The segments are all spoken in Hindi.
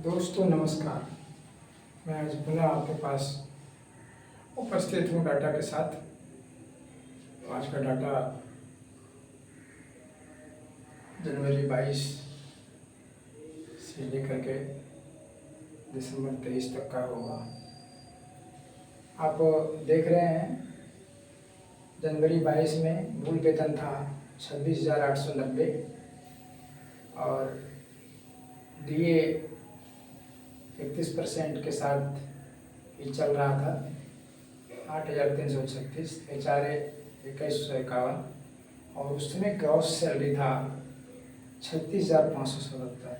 दोस्तों नमस्कार। मैं आज पुनः आपके पास उपस्थित हूँ डाटा के साथ। तो आज का डाटा जनवरी 22 से लेकर के दिसंबर 23 तक का होगा। आप देख रहे हैं जनवरी 22 में मूल वेतन था 26,890 और DA 31% के साथ ही चल रहा था 8,336, HRA 2,151 और उसमें ग्रॉस सैलरी था 36,577।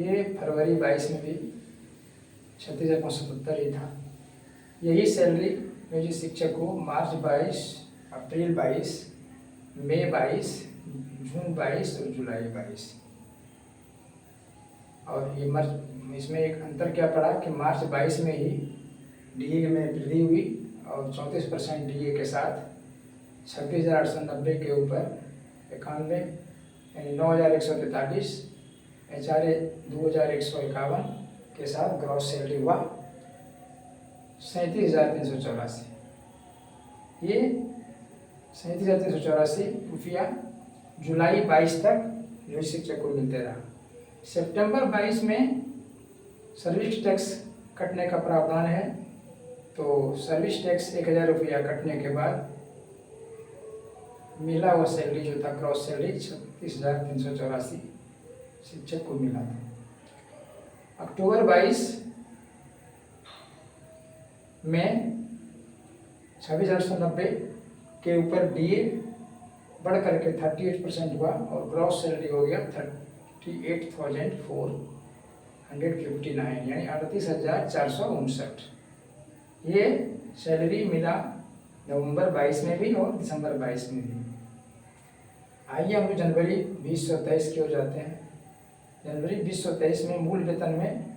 ये फरवरी 22 में भी 36,577 ही था। यही सैलरी नियोजित शिक्षक को मार्च 22, अप्रैल 22, मई 22, जून 22 और जुलाई 22। और ये इसमें एक अंतर क्या पड़ा कि मार्च 22 में ही DA में वृद्धि हुई और 34% DA के साथ 26,890 के ऊपर 91 यानी 9,143, HRA 2,151 के साथ ग्रॉस सैलरी हुआ 37,384। ये 37,384 रुपया जुलाई 22 तक नियोजित शिक्षक को मिलते रहा। सितंबर 22 में सर्विस टैक्स कटने का प्रावधान है, तो सर्विस टैक्स 1,000 रुपया कटने के बाद मिला हुआ सैलरी जो था ग्रॉस सैलरी 36,384 शिक्षक को मिला था। अक्टूबर 22 में 26,890 के ऊपर DA बढ़ करके 38% हुआ और ग्रॉस सैलरी हो गया 38,459 यानी 38,459। ये सैलरी मिला नवंबर 22 में भी और दिसंबर 22 में भी। आइए हम जनवरी 2023 की ओर जाते हैं। जनवरी 2023 में मूल वेतन में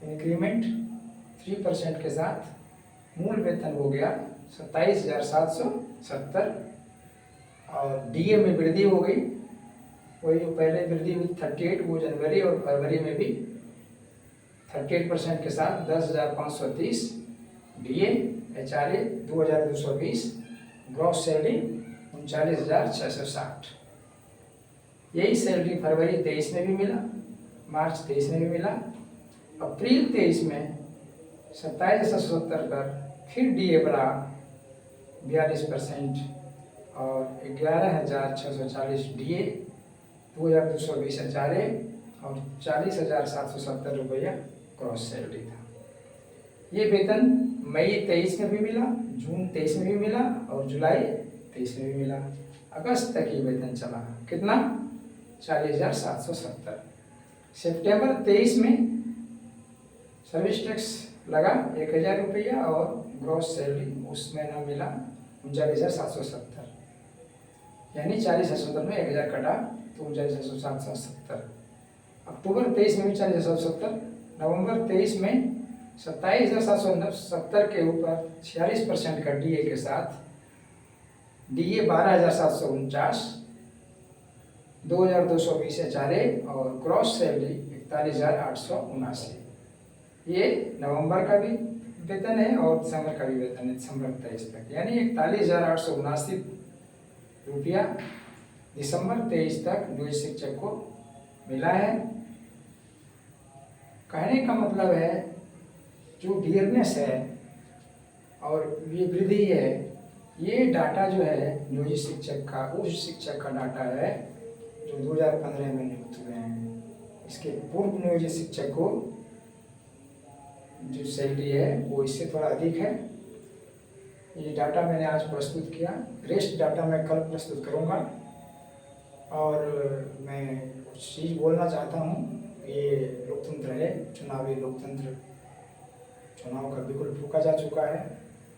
इंक्रीमेंट 3% के साथ मूल वेतन हो गया 27,770 और DA में वृद्धि हो गई। वही पहले वृद्धि हुई 38, वो जनवरी और फरवरी में भी 38% के साथ 10,530 DA, HRA 2,220, ग्रॉस सैलरी 39,660। यही सैलरी फरवरी 23 में भी मिला, मार्च 23 में भी मिला, अप्रैल 23 में 27,770 पर फिर DA बढ़ा 42% और 11,640 DA, 2,220 HRA और 40,770 रुपया ग्रॉस सैलरी था। ये वेतन मई 23 में भी मिला, जून 23 में भी मिला और जुलाई 23 में भी मिला। अगस्त तक ये वेतन चला। कितना? 40,770। सितंबर 23 में सर्विस टैक्स लगा 1,000 रुपया और ग्रॉस सैलरी उस महीना मिला 39,770 यानी 40,770 में 1,000 कटा तो 39,770। अक्टूबर 23 में भी 40,770, नवंबर 23 में 27,770 के ऊपर 46% का DA के साथ DA 12,749, 2,220 HRA और ग्रॉस सैलरी 41,879। ये नवंबर का भी वेतन है और दिसंबर का भी वेतन है, दिसंबर 23 तक यानी 41,879 रुपया दिसंबर 23 तक नियोजित शिक्षक को मिला है। कहने का मतलब है जो डियरनेस है और ये वृद्धि है, ये डाटा जो है नियोजित शिक्षक का, उस शिक्षक का डाटा है जो 2015 में नियुक्त हुए हैं। इसके पूर्व नियोजित शिक्षक को जो सैलरी है वो इससे थोड़ा अधिक है। ये डाटा मैंने आज प्रस्तुत किया, रेस्ट डाटा मैं कल प्रस्तुत करूँगा। और मैं कुछ चीज़ बोलना चाहता हूँ। ये लोकतंत्र है, चुनावी लोकतंत्र, चुनाव का बिल्कुल फूका जा चुका है।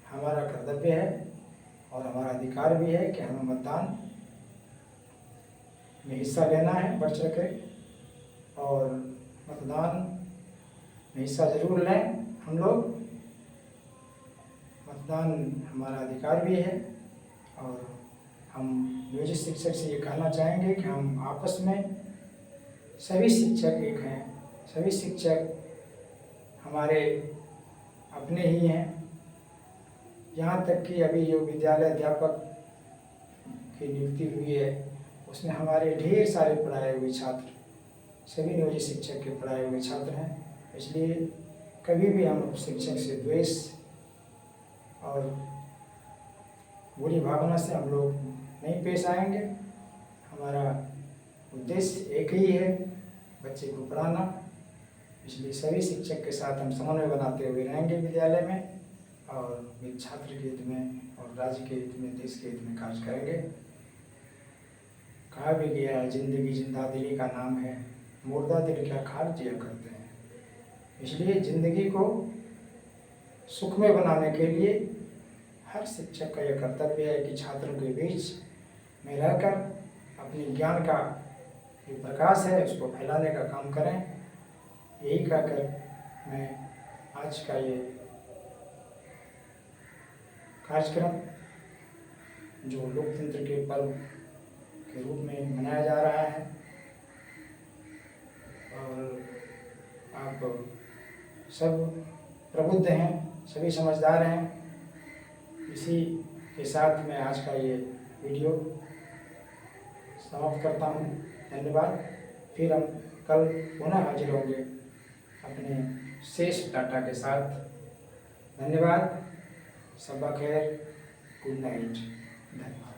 हमारा कर्तव्य है और हमारा अधिकार भी है कि हमें मतदान में हिस्सा लेना है बढ़ चढ़ कर, और मतदान में हिस्सा जरूर लें। हम लोग मतदान हमारा अधिकार भी है और हम नियोजित शिक्षक से ये कहना चाहेंगे कि हम आपस में सभी शिक्षक एक हैं, सभी शिक्षक हमारे अपने ही हैं। यहाँ तक कि अभी जो विद्यालय अध्यापक की नियुक्ति हुई है उसमें हमारे ढेर सारे पढ़ाए हुए छात्र, सभी नियोजित शिक्षक के पढ़ाए हुए छात्र हैं। इसलिए कभी भी हम शिक्षक से द्वेष और बुरी भावना से हम लोग नहीं पेश आएंगे। हमारा उद्देश्य एक ही है, बच्चे को पढ़ाना। इसलिए सभी शिक्षक के साथ हम समन्वय बनाते हुए रहेंगे विद्यालय में, और एक छात्र के हित में और राज्य के हित में, देश के हित में कार्य करेंगे। कहा भी गया है, जिंदगी जिंदा दिली का नाम है, मुर्दा दिल क्या खाक जिया करते हैं। इसलिए जिंदगी को सुखमय बनाने के लिए हर शिक्षक का यह कर्तव्य है कि छात्रों के बीच में रहकर अपने ज्ञान का जो प्रकाश है उसको फैलाने का काम करें। यही कहकर मैं आज का ये कार्यक्रम जो लोकतंत्र के पर्व के रूप में मनाया जा रहा है, और आप सब प्रबुद्ध हैं, सभी समझदार हैं। इसी के साथ मैं आज का ये वीडियो समाप्त करता हूँ। धन्यवाद। फिर हम कल पुनः हाजिर होंगे अपने शेष डाटा के साथ। धन्यवाद। शब्बा खैर, गुड नाइट। धन्यवाद।